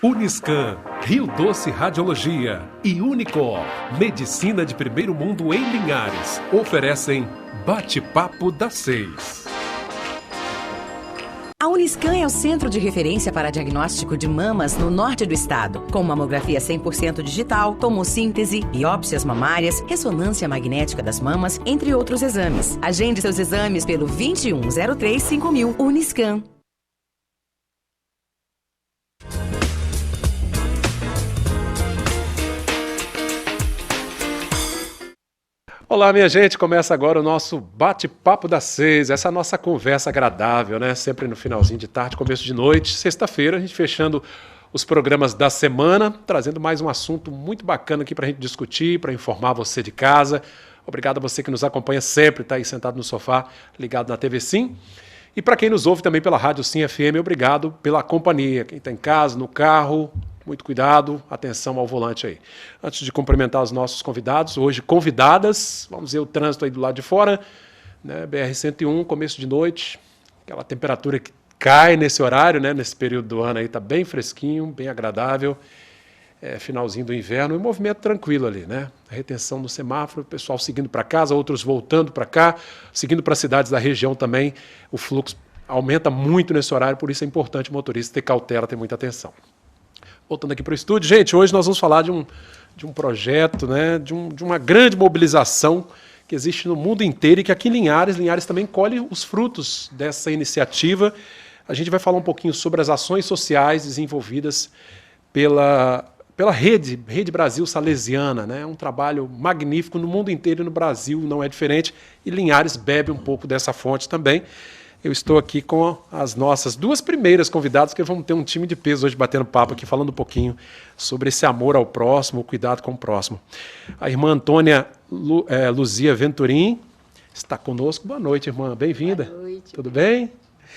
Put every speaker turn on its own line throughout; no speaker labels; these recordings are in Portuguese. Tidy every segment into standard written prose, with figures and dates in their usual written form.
Uniscan, Rio Doce Radiologia e Unicor, Medicina de Primeiro Mundo em Linhares, oferecem Bate-Papo das 6.
A Uniscan é o centro de referência para diagnóstico de mamas no norte do estado, com mamografia 100% digital, tomossíntese, biópsias mamárias, ressonância magnética das mamas, entre outros exames. Agende seus exames pelo 2103-5000 Uniscan.
Olá, minha gente, começa agora o nosso Bate-Papo das 6, essa nossa conversa agradável, né? Sempre no finalzinho de tarde, começo de noite, sexta-feira, a gente fechando os programas da semana, trazendo mais um assunto muito bacana aqui para a gente discutir, para informar você de casa. Obrigado a você que nos acompanha sempre, está aí sentado no sofá, ligado na TV Sim. E para quem nos ouve também pela Rádio Sim FM, obrigado pela companhia. Quem está em casa, no carro, muito cuidado, atenção ao volante aí. Antes de cumprimentar os nossos convidados, hoje convidadas, vamos ver o trânsito aí do lado de fora, né? BR-101, começo de noite, aquela temperatura que cai nesse horário, né? Nesse período do ano aí, está bem fresquinho, bem agradável, finalzinho do inverno, e movimento tranquilo ali, né? A retenção no semáforo, o pessoal seguindo para casa, outros voltando para cá, seguindo para cidades da região também, o fluxo aumenta muito nesse horário, por isso é importante o motorista ter cautela, ter muita atenção. Voltando aqui para o estúdio, gente, hoje nós vamos falar de um projeto, né, de uma grande mobilização que existe no mundo inteiro e que aqui em Linhares também colhe os frutos dessa iniciativa. A gente vai falar um pouquinho sobre as ações sociais desenvolvidas pela Rede Brasil Salesiana, né? Um trabalho magnífico no mundo inteiro e no Brasil não é diferente, e Linhares bebe um pouco dessa fonte também. Eu estou aqui com as nossas duas primeiras convidadas, que vamos ter um time de peso hoje batendo papo aqui, falando um pouquinho sobre esse amor ao próximo, o cuidado com o próximo. A irmã Antônia Luzia Venturim está conosco. Boa noite, irmã. Bem-vinda.
Boa noite.
Tudo bem?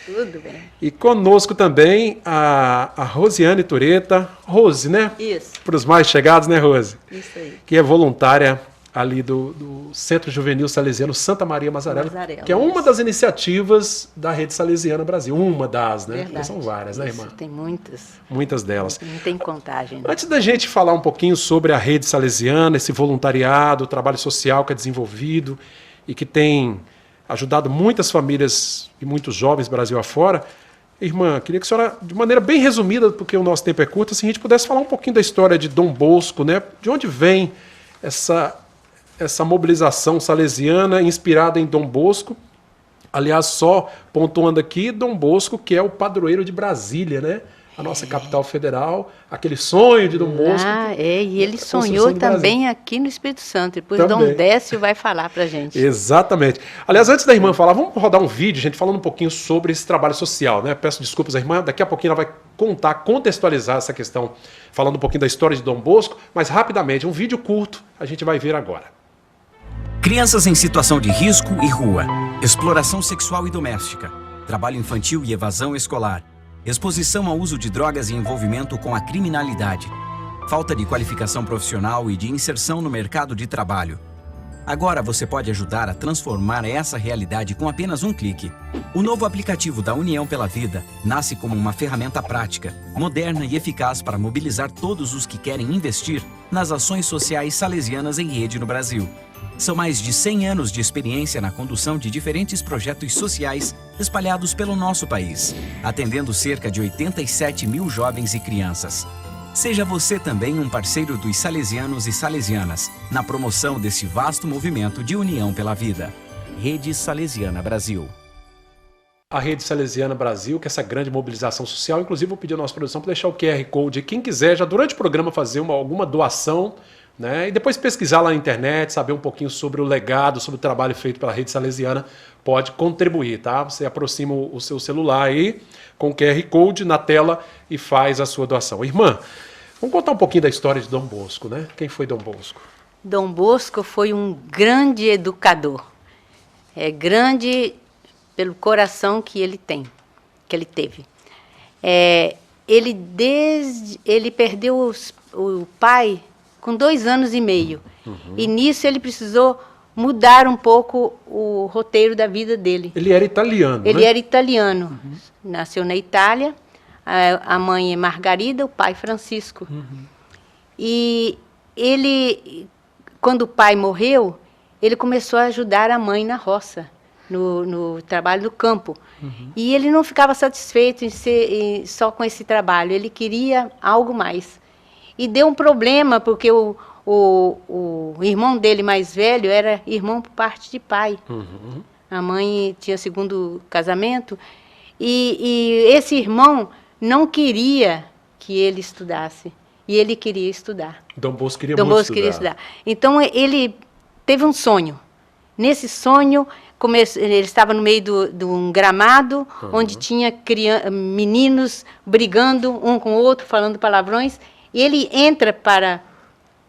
Tudo bem.
E conosco também a Rosiane Tureta. Rose, né?
Isso.
Para os mais chegados, né, Rose?
Isso aí.
Que é voluntária ali do Centro Juvenil Salesiano Santa Maria Mazarella, que é uma das iniciativas da Rede Salesiana Brasil. Uma das, né?
Verdade.
São várias, né, irmã?
Tem muitas.
Muitas delas.
Não tem contagem. Né?
Antes da gente falar um pouquinho sobre a Rede Salesiana, esse voluntariado, o trabalho social que é desenvolvido e que tem ajudado muitas famílias e muitos jovens Brasil afora, irmã, queria que a senhora, de maneira bem resumida, porque o nosso tempo é curto, assim, a gente pudesse falar um pouquinho da história de Dom Bosco, né? De onde vem essa mobilização salesiana inspirada em Dom Bosco. Aliás, só pontuando aqui, Dom Bosco, que é o padroeiro de Brasília, né? A nossa capital federal, aquele sonho de Dom Bosco.
E ele sonhou também aqui no Espírito Santo. Depois também. Dom Décio vai falar pra gente.
Exatamente. Aliás, antes da irmã falar, vamos rodar um vídeo, gente, falando um pouquinho sobre esse trabalho social, né? Peço desculpas à irmã, daqui a pouquinho ela vai contextualizar essa questão, falando um pouquinho da história de Dom Bosco, mas rapidamente, um vídeo curto, a gente vai ver agora.
Crianças em situação de risco e rua, exploração sexual e doméstica, trabalho infantil e evasão escolar, exposição ao uso de drogas e envolvimento com a criminalidade, falta de qualificação profissional e de inserção no mercado de trabalho. Agora você pode ajudar a transformar essa realidade com apenas um clique. O novo aplicativo da União pela Vida nasce como uma ferramenta prática, moderna e eficaz para mobilizar todos os que querem investir nas ações sociais salesianas em rede no Brasil. São mais de 100 anos de experiência na condução de diferentes projetos sociais espalhados pelo nosso país, atendendo cerca de 87 mil jovens e crianças. Seja você também um parceiro dos salesianos e salesianas na promoção desse vasto movimento de união pela vida. Rede Salesiana Brasil.
A Rede Salesiana Brasil, que é essa grande mobilização social, inclusive vou pedir a nossa produção para deixar o QR Code. Quem quiser, já durante o programa, fazer alguma doação, né? E depois pesquisar lá na internet, saber um pouquinho sobre o legado, sobre o trabalho feito pela Rede Salesiana, pode contribuir, tá? Você aproxima o seu celular aí, com o QR Code na tela e faz a sua doação. Irmã, vamos contar um pouquinho da história de Dom Bosco, né? Quem foi Dom Bosco?
Dom Bosco foi um grande educador. É grande pelo coração que ele teve. Ele perdeu o pai com 2 anos e meio. E nisso ele precisou mudar um pouco o roteiro da vida dele.
Ele era italiano,
Ele
né?
era italiano. Nasceu na Itália, A mãe é Margarida, o pai Francisco. E ele, quando o pai morreu, ele começou a ajudar a mãe na roça, no trabalho do campo. E ele não ficava satisfeito só com esse trabalho, ele queria algo mais. E deu um problema, porque o irmão dele mais velho era irmão por parte de pai. A mãe tinha segundo casamento, e esse irmão não queria que ele estudasse, e ele queria estudar.
Dom Bosco queria
Dom
muito
Bosco queria estudar. Então, ele teve um sonho. Nesse sonho, ele estava no meio de um gramado, onde tinha meninos brigando um com o outro, falando palavrões, e ele entra para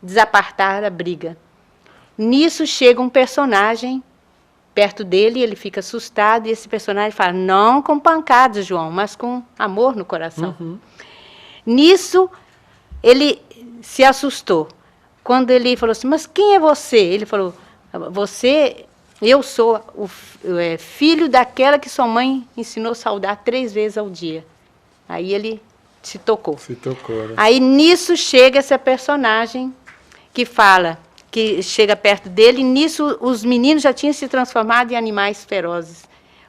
desapartar a briga. Nisso chega um personagem perto dele, ele fica assustado, e esse personagem fala, não com pancadas, João, mas com amor no coração. Nisso, ele se assustou. Quando ele falou assim, mas quem é você? Ele falou, eu sou o filho daquela que sua mãe ensinou a saudar 3 vezes ao dia. Aí ele se tocou.
Se tocou, né?
Aí nisso chega essa personagem que fala, que chega perto dele, e nisso os meninos já tinham se transformado em animais ferozes.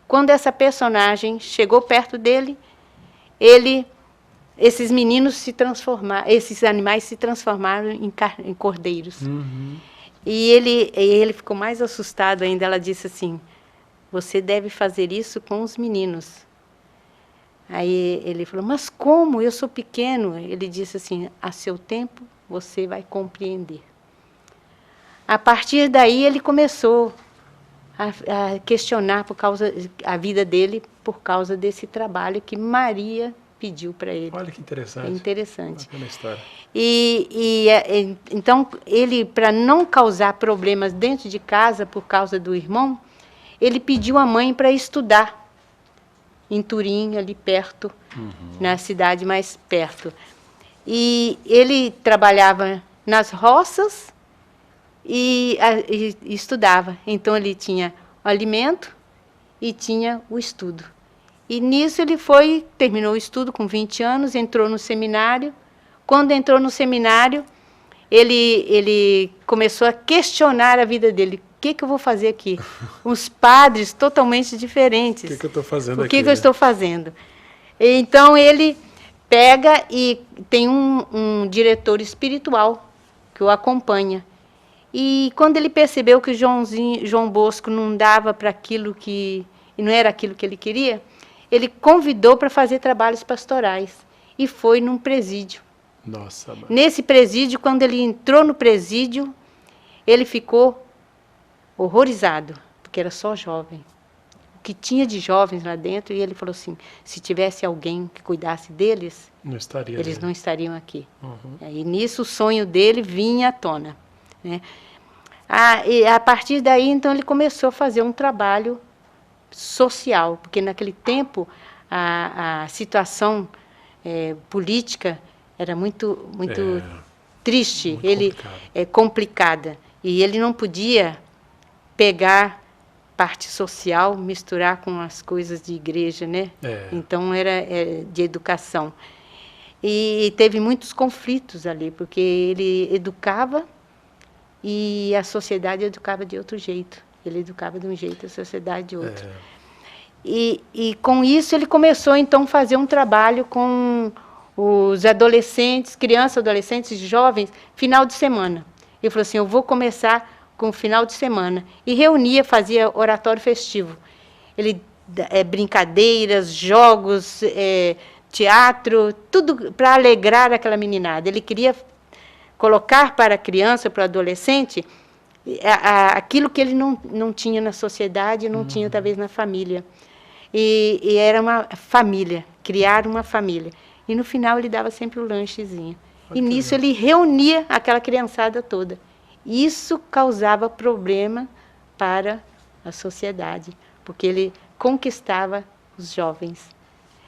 Quando essa personagem chegou perto dele, esses meninos esses animais se transformaram em cordeiros. E ele ficou mais assustado ainda. Ela disse assim, você deve fazer isso com os meninos. Aí ele falou, mas como? Eu sou pequeno. Ele disse assim, a seu tempo você vai compreender. A partir daí ele começou a questionar a vida dele por causa desse trabalho que Maria pediu para ele.
Olha que interessante.
É interessante.
Bacana a história.
Então, ele, para não causar problemas dentro de casa por causa do irmão, ele pediu à mãe para estudar em Turim, ali perto, na cidade mais perto. E ele trabalhava nas roças e estudava. Então, ele tinha o alimento e tinha o estudo. E nisso ele terminou o estudo com 20 anos, entrou no seminário. Quando entrou no seminário, ele começou a questionar a vida dele. O que eu vou fazer aqui? Os padres totalmente diferentes.
O que eu estou fazendo aqui?
O que eu estou fazendo? Então, ele pega e tem um diretor espiritual que o acompanha. E quando ele percebeu que João Bosco não dava para aquilo não era aquilo que ele queria, ele convidou para fazer trabalhos pastorais e foi num presídio.
Nossa, mãe.
Nesse presídio, quando ele entrou no presídio, ele ficou horrorizado, porque era só jovem. O que tinha de jovens lá dentro, e ele falou assim, se tivesse alguém que cuidasse deles, eles não estariam aqui. E nisso o sonho dele vinha à tona, né? E a partir daí, então, ele começou a fazer um trabalho social, porque naquele tempo a situação política era muito triste, complicada. E ele não podia pegar parte social, misturar com as coisas de igreja, né? Então, era de educação. E teve muitos conflitos ali, porque ele educava e a sociedade educava de outro jeito. Ele educava de um jeito, a sociedade de outro. E com isso ele começou, então, a fazer um trabalho com os adolescentes, crianças, adolescentes, jovens, final de semana. Ele falou assim, eu vou começar com o final de semana. E reunia, fazia oratório festivo. Ele brincadeiras, jogos, teatro, tudo para alegrar aquela meninada. Ele queria colocar para a criança, para o adolescente, aquilo que ele não tinha na sociedade, não tinha, talvez, na família. E era uma família, criar uma família. E, no final, ele dava sempre o lanchezinho. E, nisso, ele reunia aquela criançada toda. Isso causava problema para a sociedade, porque ele conquistava os jovens.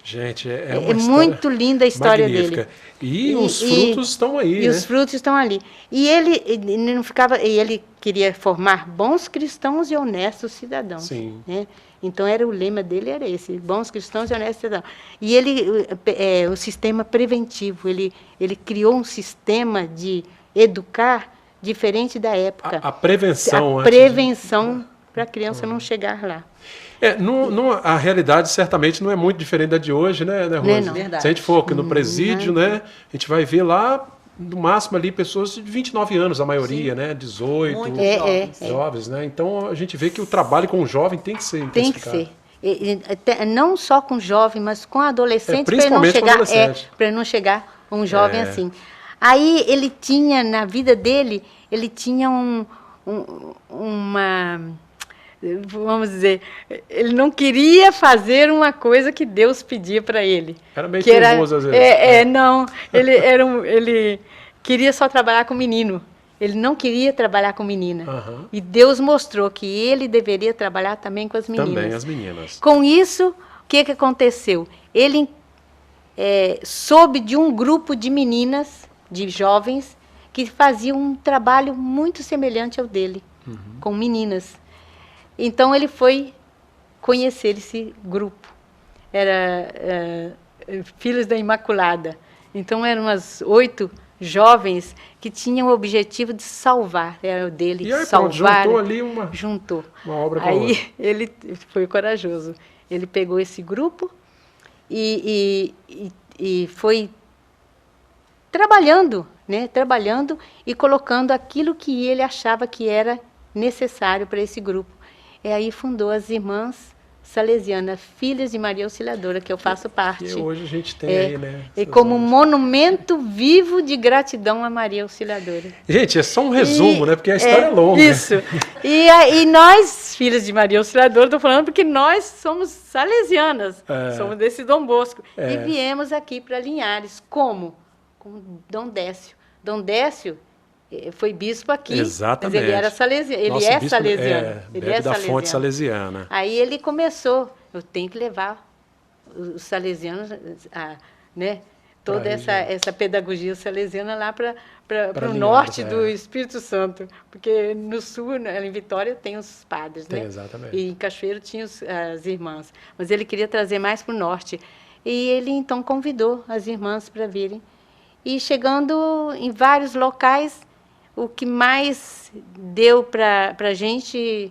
Gente, é uma
muito linda a história
magnífica.
Dele.
E os frutos estão aí,
né? Os frutos estão ali. E ele não ficava, ele queria formar bons cristãos e honestos cidadãos.
Sim.
Né? Então, o lema dele era esse, bons cristãos e honestos cidadãos. E o sistema preventivo, ele criou um sistema de educar diferente da época.
A prevenção.
A prevenção para a criança não chegar lá.
A realidade certamente não é muito diferente da de hoje, né, Rose?
Não.
Se a gente for aqui no presídio, né, a gente vai ver lá, no máximo ali, pessoas de 29 anos, a maioria, né, 18, jovens, né? Então a gente vê que o trabalho com o jovem tem que ser intensificado.
Tem que ser. Não só com jovem, mas com adolescente,
principalmente com adolescente.
Para não chegar um jovem assim. Aí ele tinha, na vida dele, ele tinha uma... Vamos dizer, ele não queria fazer uma coisa que Deus pedia para ele.
Era meio teimoso, às vezes.
Não, ele queria só trabalhar com menino. Ele não queria trabalhar com menina.
Uhum.
E Deus mostrou que ele deveria trabalhar também com as meninas.
Também as meninas.
Com isso, o que aconteceu? Ele soube de um grupo de meninas, de jovens, que faziam um trabalho muito semelhante ao dele, com meninas. Então, ele foi conhecer esse grupo. Era Filhos da Imaculada. Então, eram umas 8 jovens que tinham o objetivo de salvar. Era o dele,
e aí,
salvar.
Juntou ali uma obra com a outra.
Aí, ele foi corajoso. Ele pegou esse grupo e foi trabalhando, né? Trabalhando e colocando aquilo que ele achava que era necessário para esse grupo. E aí fundou as Irmãs Salesianas, Filhas de Maria Auxiliadora, que eu faço parte.
E hoje a gente tem aí, né?
E como um monumento vivo de gratidão a Maria Auxiliadora.
Gente, é só um resumo, né? Porque a história é longa.
Isso. E nós, Filhas de Maria Auxiliadora, estou falando porque nós somos salesianas, somos desse Dom Bosco. E viemos aqui para Linhares. Como? Com Dom Décio. Dom Décio foi bispo aqui.
Exatamente.
Mas ele era salesiano. Ele é salesiano.
Ele é da fonte salesiana.
Aí ele começou, eu tenho que levar os salesianos, né, toda essa pedagogia salesiana lá para o norte do Espírito Santo. Porque no sul, em Vitória, tem os padres, né?
Exatamente.
E em Cachoeiro tinha as irmãs. Mas ele queria trazer mais para o norte. E ele, então, convidou as irmãs para virem. E chegando em vários locais, o que mais deu para a gente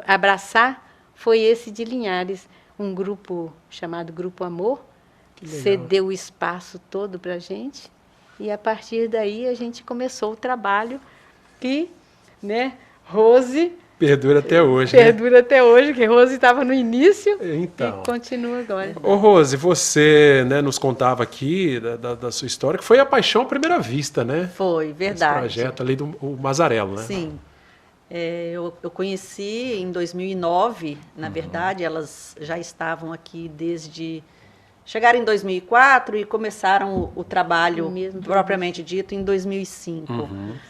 abraçar foi esse de Linhares, um grupo chamado Grupo Amor, que cedeu o espaço todo para a gente, e a partir daí a gente começou o trabalho que, né, Rose...
Perdura até hoje,
Perdura até hoje, que Rose estava no início e continua agora.
Ô Rose, você, né, nos contava aqui da sua história, que foi a paixão à primeira vista, né?
Foi, verdade.
Esse projeto ali do Mazarello, né?
Sim. Eu conheci em 2009, na verdade, elas já estavam aqui desde... Chegaram em 2004 e começaram o trabalho propriamente dito em 2005.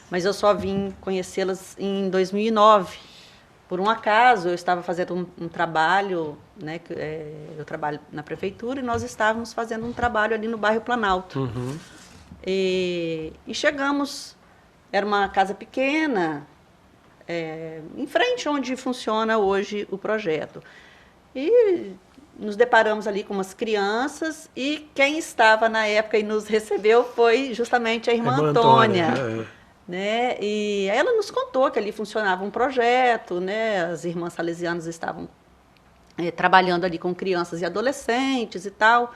Mas eu só vim conhecê-las em 2009. Por um acaso, eu estava fazendo um trabalho, né, eu trabalho na prefeitura, e nós estávamos fazendo um trabalho ali no bairro Planalto. E chegamos, era uma casa pequena, em frente onde funciona hoje o projeto. E nos deparamos ali com umas crianças, e quem estava na época e nos recebeu foi justamente a irmã Antônia. Né? E ela nos contou que ali funcionava um projeto, né? As irmãs salesianas estavam trabalhando ali com crianças e adolescentes e tal.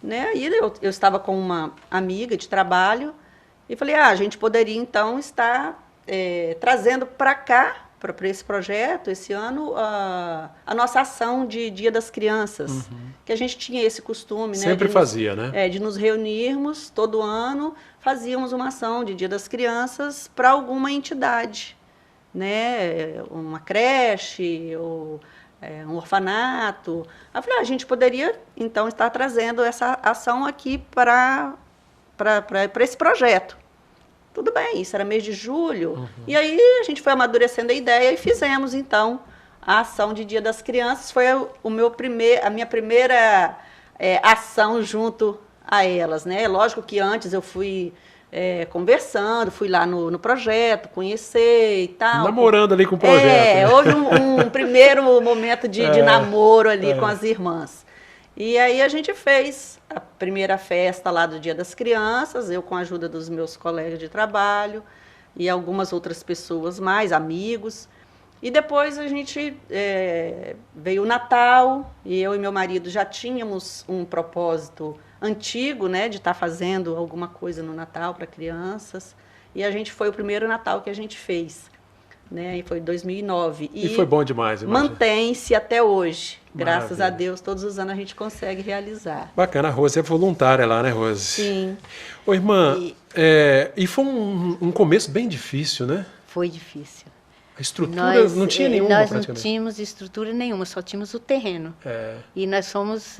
Né? E eu estava com uma amiga de trabalho e falei, a gente poderia então estar trazendo para cá, para esse projeto, esse ano, a nossa ação de Dia das Crianças, que a gente tinha esse costume, né?
Sempre fazia, né?
De nos reunirmos todo ano, fazíamos uma ação de Dia das Crianças para alguma entidade, né? Uma creche, ou um orfanato. Eu falei, a gente poderia, então, estar trazendo essa ação aqui para esse projeto. Tudo bem, isso era mês de julho. E aí a gente foi amadurecendo a ideia e fizemos, então, a ação de Dia das Crianças. Foi a minha primeira ação junto a elas, né? Lógico que antes eu fui conversando, fui lá no projeto, conhecer e tal.
Namorando ali com o projeto.
Houve um primeiro momento de namoro ali com as irmãs. E aí a gente fez a primeira festa lá do Dia das Crianças, eu com a ajuda dos meus colegas de trabalho e algumas outras pessoas mais, amigos. E depois a gente veio o Natal, e eu e meu marido já tínhamos um propósito antigo, né, de estar fazendo alguma coisa no Natal para crianças. E a gente foi o primeiro Natal que a gente fez, né, e foi em 2009.
E foi bom demais, imagina.
Mantém-se até hoje.
Maravilha.
Graças a Deus, todos os anos a gente consegue realizar.
Bacana, a Rose é voluntária lá, né, Rose?
Sim.
Ô, irmã, e foi um começo bem difícil, né?
Foi difícil.
A estrutura não tinha nenhuma,
nós
praticamente.
não tínhamos estrutura nenhuma, só tínhamos o terreno. E nós fomos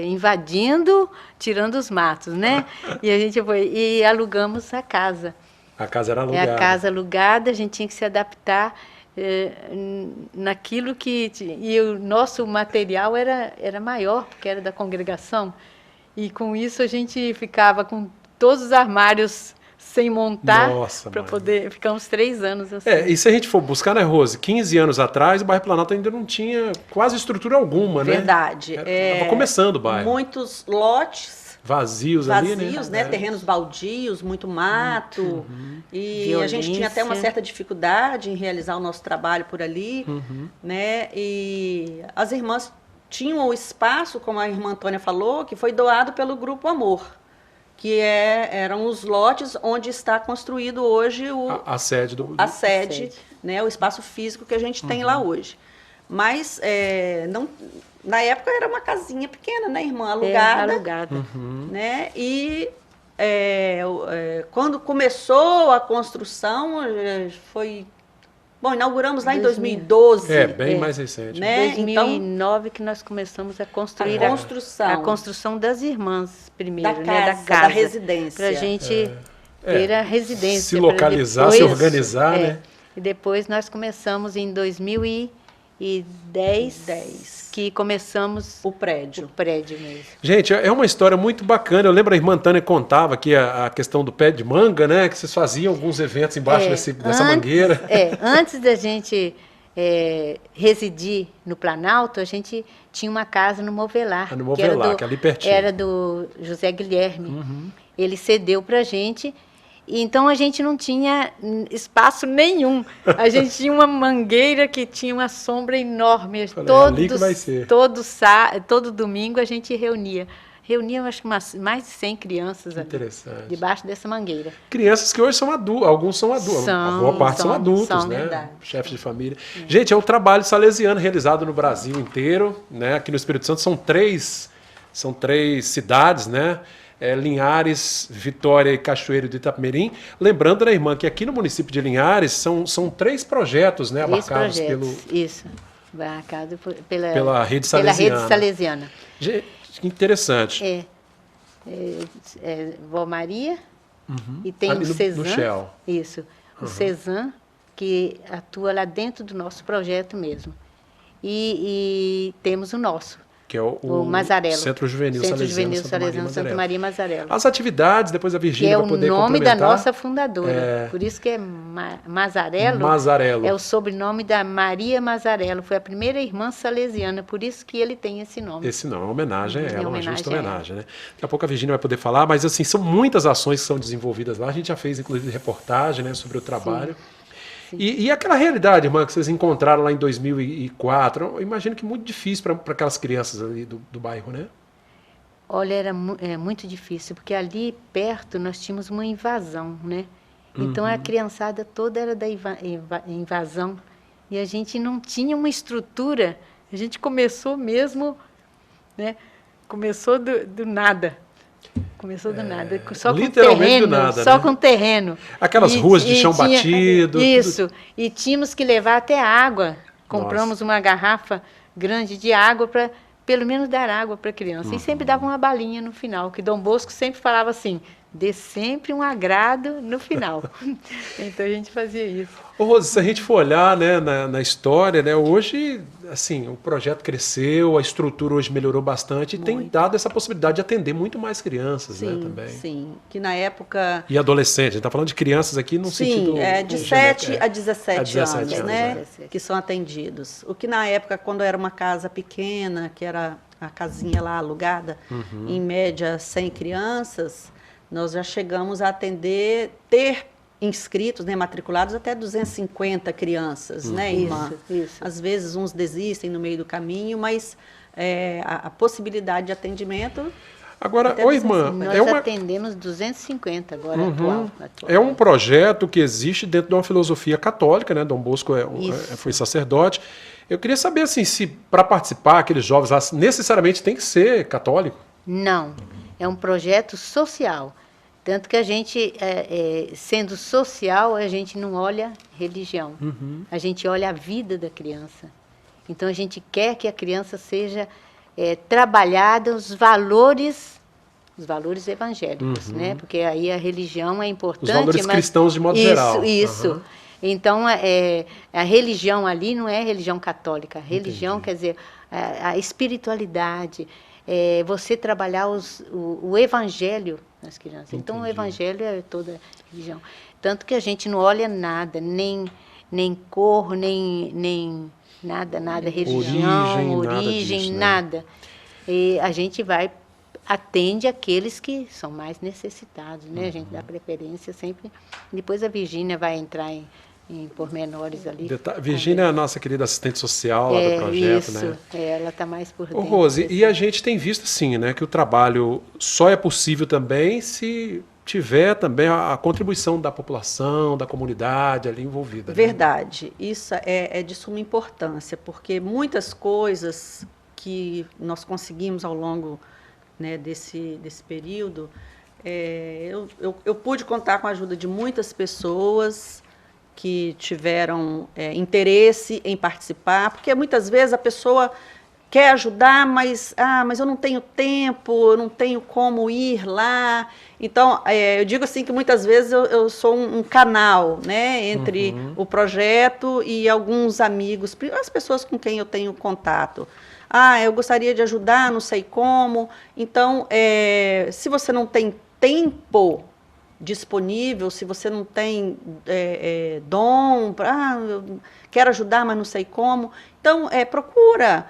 invadindo, tirando os matos, né? E a gente foi e alugamos a casa.
A casa era alugada.
A casa alugada, a gente tinha que se adaptar naquilo que... E o nosso material era maior, porque era da congregação. E com isso a gente ficava com todos os armários sem montar, para poder... Ficamos 3 anos assim.
E se a gente for buscar, né, Rose, 15 anos atrás, o bairro Planalto ainda não tinha quase estrutura alguma, né?
Verdade.
Estava começando o bairro.
Muitos lotes
vazios ali, né?
né? Terrenos baldios, muito mato. E violência. A gente tinha até uma certa dificuldade em realizar o nosso trabalho por ali, né? E as irmãs tinham o espaço, como a irmã Antônia falou, que foi doado pelo Grupo Amor, que eram os lotes onde está construído hoje
a sede
a sede, né, o espaço físico que a gente tem lá hoje. Mas não, na época era uma casinha pequena, né, irmã? Alugada. Né? E quando começou a construção, foi... Bom, inauguramos lá em 2012.
Bem mais recente.
Né? 2009 que nós começamos a construir a construção das irmãs primeiro, da casa,
da residência.
Para a gente ter a residência.
Se localizar, se organizar, né?
E depois nós começamos em 2010 que começamos
o prédio
mesmo.
Gente, é uma história muito bacana. Eu lembro a irmã Tânia contava aqui a questão do pé de manga, né? Que vocês faziam alguns eventos embaixo dessa mangueira.
Antes da gente residir no Planalto, a gente tinha uma casa no Movelar.
No Movelar, que é ali pertinho.
Era do José Guilherme. Ele cedeu para a gente. Então, a gente não tinha espaço nenhum. A gente tinha uma mangueira que tinha uma sombra enorme.
Ali que vai ser.
Todo domingo a gente reunia. Eu acho que mais de 100 crianças ali, debaixo dessa mangueira.
Crianças que hoje são adultos, alguns são adultos, a boa parte são adultos, né?
Verdade.
Chefes de família. Gente, é um trabalho salesiano realizado no Brasil inteiro, né? Aqui no Espírito Santo são três cidades, né? Linhares, Vitória e Cachoeiro de Itapemirim. Lembrando, né, irmã, que aqui no município de Linhares são 3 projetos, né, abarcados pela rede salesiana. Gente, interessante.
Vó Maria e tem o Cezan. Isso. O Cezan, que atua lá dentro do nosso projeto mesmo. E temos o nosso.
Que é o
Mazarello.
Centro Juvenil Salesiano
Santa Maria Mazarello.
As atividades, depois a Virgínia vai poder complementar.
É o nome da nossa fundadora. Por isso que é Mazarello.
Mazarello.
É o sobrenome da Maria Mazarello. Foi a primeira irmã salesiana, por isso que ele tem esse nome.
Esse nome é uma homenagem a ela, uma justa homenagem. Né? Daqui a pouco a Virgínia vai poder falar, mas assim, são muitas ações que são desenvolvidas lá. A gente já fez, inclusive, reportagem, né, sobre o trabalho. Sim. E aquela realidade, irmã, que vocês encontraram lá em 2004, eu imagino que muito difícil para aquelas crianças ali do bairro, né?
Olha, era muito difícil, porque ali perto nós tínhamos uma invasão, né? Então a criançada toda era da invasão e a gente não tinha uma estrutura. A gente começou mesmo, né? Começou do nada. Começou do nada, só com terreno,
do nada,
só
né?
com terreno.
Aquelas ruas de chão batido.
Isso, e tínhamos que levar até água. Compramos uma garrafa grande de água para, pelo menos, dar água para a criança. E sempre dava uma balinha no final, que Dom Bosco sempre falava assim, dê sempre um agrado no final. Então a gente fazia isso.
Ô, Rose, se a gente for olhar, né, na história, né, hoje, assim, o projeto cresceu, a estrutura hoje melhorou bastante e tem dado essa possibilidade de atender muito mais crianças, né, também.
Sim, que na época...
E adolescentes, a gente está falando de crianças aqui no sentido...
Sim, de 7 a 17 anos, né,
17.
que são atendidos. O que na época, quando era uma casa pequena, que era a casinha lá alugada, em média 100 crianças, nós já chegamos a atender, ter inscritos, né, matriculados até 250 crianças, né, irmã?
Isso.
Às vezes uns desistem no meio do caminho, mas a possibilidade de atendimento...
Agora, ô irmã,
nós atendemos 250 agora, atual.
É um projeto que existe dentro de uma filosofia católica, né? Dom Bosco foi sacerdote. Eu queria saber, assim, se para participar, aqueles jovens lá, necessariamente tem que ser católico?
Não, é um projeto social. Tanto que a gente, sendo social, a gente não olha religião. A gente olha a vida da criança. Então, a gente quer que a criança seja trabalhada os valores evangélicos, né? Porque aí a religião é importante.
Os valores cristãos de modo geral.
Isso. Então, a religião ali não é religião católica. A religião quer dizer a espiritualidade, você trabalhar o evangelho nas crianças. Então, o evangelho é toda religião. Tanto que a gente não olha nada, nem cor, nem nada, religião, origem, nada. E a gente atende aqueles que são mais necessitados, né? A gente dá preferência sempre. Depois a Virgínia vai entrar em pormenores ali.
Virgínia é a nossa querida assistente social lá do projeto,
isso,
né?
Ela está mais por dentro.
Ô, Rose, e a gente tem visto, sim, né, que o trabalho só é possível também se tiver também a contribuição da população, da comunidade ali envolvida.
Verdade. Né? Isso é de suma importância, porque muitas coisas que nós conseguimos ao longo, né, desse período, eu pude contar com a ajuda de muitas pessoas que tiveram interesse em participar, porque muitas vezes a pessoa quer ajudar, mas eu não tenho tempo, eu não tenho como ir lá. Então, eu digo assim que muitas vezes eu sou um canal, né, entre o projeto e alguns amigos, as pessoas com quem eu tenho contato. Eu gostaria de ajudar, não sei como. Então, se você não tem tempo disponível, se você não tem dom, eu quero ajudar, mas não sei como, então procura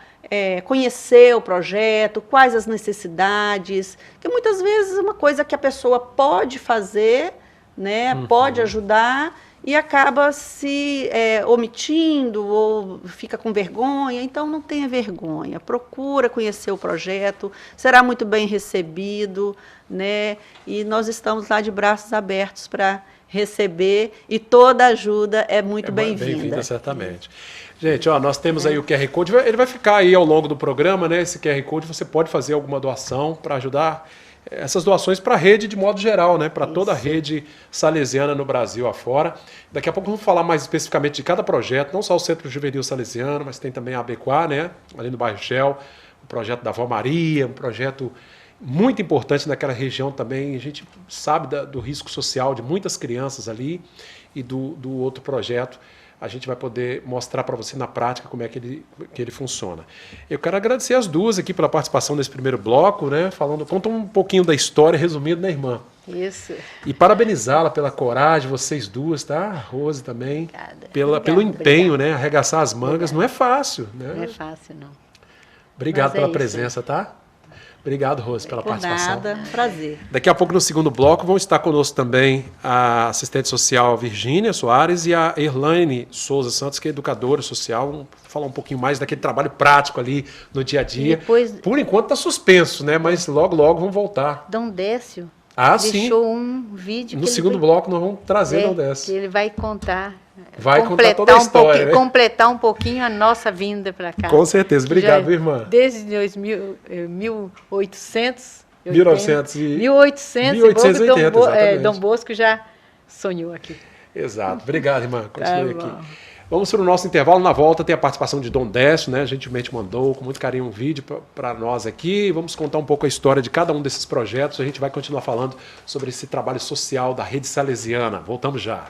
conhecer o projeto, quais as necessidades, que muitas vezes é uma coisa que a pessoa pode fazer, né, pode ajudar e acaba se omitindo ou fica com vergonha. Então não tenha vergonha, procura conhecer o projeto, será muito bem recebido, né? E nós estamos lá de braços abertos para receber, e toda ajuda é muito bem-vinda.
Bem-vinda, certamente. Gente, nós temos aí o QR Code, ele vai ficar aí ao longo do programa, né? Esse QR Code, você pode fazer alguma doação para ajudar essas doações para a rede de modo geral, né? Para toda a rede salesiana no Brasil afora. Daqui a pouco vamos falar mais especificamente de cada projeto, não só o Centro Juvenil Salesiano, mas tem também a Abequá, né? Ali no bairro Shell, o projeto da Avó Maria, um projeto muito importante naquela região também. A gente sabe do risco social de muitas crianças ali, e do outro projeto a gente vai poder mostrar para você na prática como é que ele funciona. Eu quero agradecer as duas aqui pela participação nesse primeiro bloco, né? Conta um pouquinho da história, resumindo, né, irmã?
Isso.
E parabenizá-la pela coragem, vocês duas, tá? A Rose também. Obrigada. Pelo empenho, né? Arregaçar as mangas. Não é fácil, né?
Não é fácil, não.
Obrigado pela presença, tá? Obrigado, Rose, pela participação.
Nada, prazer.
Daqui a pouco, no segundo bloco, vão estar conosco também a assistente social Virgínia Soares e a Erlaine Souza Santos, que é educadora social. Vamos falar um pouquinho mais daquele trabalho prático ali no dia a dia.
Depois,
por enquanto está suspenso, né? Mas logo vão voltar.
Dom Décio
deixou
um vídeo.
No segundo bloco nós vamos trazer Dom Décio.
Ele vai contar.
Contar toda a história, né?
Completar um pouquinho a nossa vinda para cá.
Com certeza. Obrigado, irmã.
Desde 1800.
1880,
Dom Bosco já sonhou aqui.
Exato. Obrigado, irmã. Continue aqui. Vamos para o nosso intervalo. Na volta tem a participação de Dom Décio, né? Gentilmente mandou com muito carinho um vídeo para nós aqui. Vamos contar um pouco a história de cada um desses projetos. A gente vai continuar falando sobre esse trabalho social da Rede Salesiana. Voltamos já.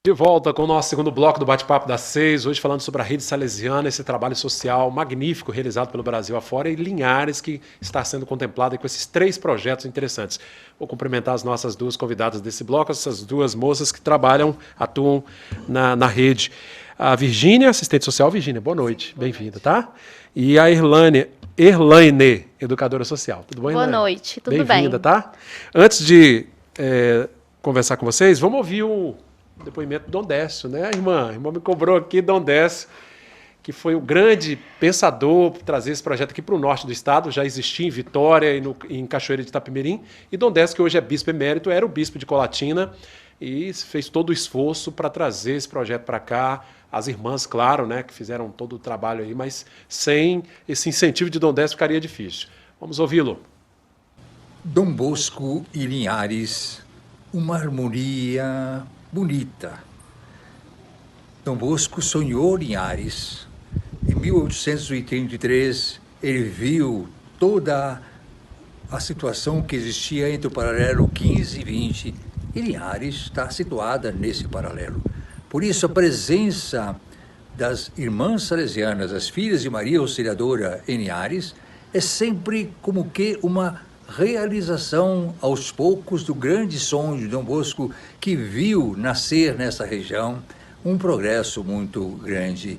De volta com o nosso segundo bloco do Bate-Papo das 6, hoje falando sobre a Rede Salesiana, esse trabalho social magnífico realizado pelo Brasil afora e Linhares, que está sendo contemplado com esses 3 projetos interessantes. Vou cumprimentar as nossas 2 convidadas desse bloco, essas 2 moças que atuam na rede. A Virgínia, assistente social. Virgínia, boa noite, bem-vinda, tá? E a Erlaine, educadora social. Tudo bom, Erlaine?
Boa noite, tudo bem?
Bem-vinda, tá? Antes de conversar com vocês, vamos ouvir o depoimento do Dom Décio, né? A irmã me cobrou aqui, Dom Décio, que foi o grande pensador por trazer esse projeto aqui para o norte do estado, já existia em Vitória e em Cachoeira de Itapemirim, e Dom Décio, que hoje é bispo emérito, era o bispo de Colatina e fez todo o esforço para trazer esse projeto para cá, as irmãs, claro, né, que fizeram todo o trabalho aí, mas sem esse incentivo de Dom Décio ficaria difícil. Vamos ouvi-lo.
Dom Bosco e Linhares, uma harmonia bonita. Dom Bosco sonhou Linhares. Em 1833, ele viu toda a situação que existia entre o paralelo 15 e 20, e Linhares está situada nesse paralelo. Por isso, a presença das irmãs salesianas, as filhas de Maria Auxiliadora em Linhares, é sempre como que uma realização aos poucos do grande sonho de Dom Bosco, que viu nascer nessa região um progresso muito grande.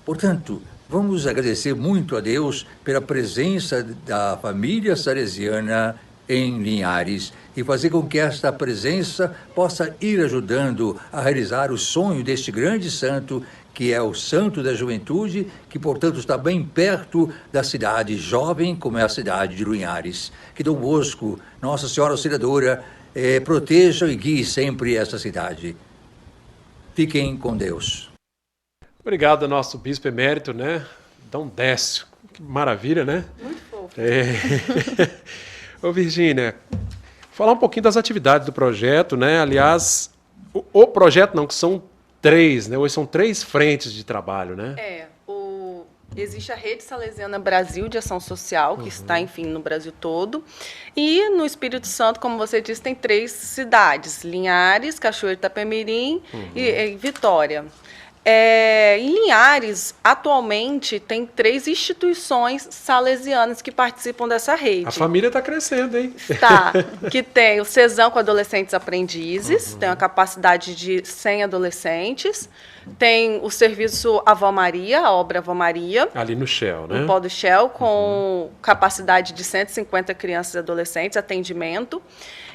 Portanto, vamos agradecer muito a Deus pela presença da família salesiana em Linhares e fazer com que esta presença possa ir ajudando a realizar o sonho deste grande santo, que é o santo da juventude, que, portanto, está bem perto da cidade jovem, como é a cidade de Linhares. Que Dom Bosco, Nossa Senhora Auxiliadora, proteja e guie sempre essa cidade. Fiquem com Deus.
Obrigado, nosso bispo emérito, né? Dom Décio. Que maravilha, né?
Muito fofo.
Ô, Virgínia, falar um pouquinho das atividades do projeto, né? Aliás, o projeto não, que são 3, né? Hoje são 3 frentes de trabalho, né?
Existe a Rede Salesiana Brasil de Ação Social, que está, enfim, no Brasil todo. E no Espírito Santo, como você disse, tem 3 cidades: Linhares, Cachoeira de Itapemirim e Vitória. Em Linhares, atualmente, tem 3 instituições salesianas que participam dessa rede.
A família está crescendo, hein?
Tá, que tem o Cesão com adolescentes aprendizes, tem uma capacidade de 100 adolescentes, tem o serviço Avó Maria, a obra Avó Maria.
Ali no Shell, né?
No Pó do Shell, com capacidade de 150 crianças e adolescentes, atendimento.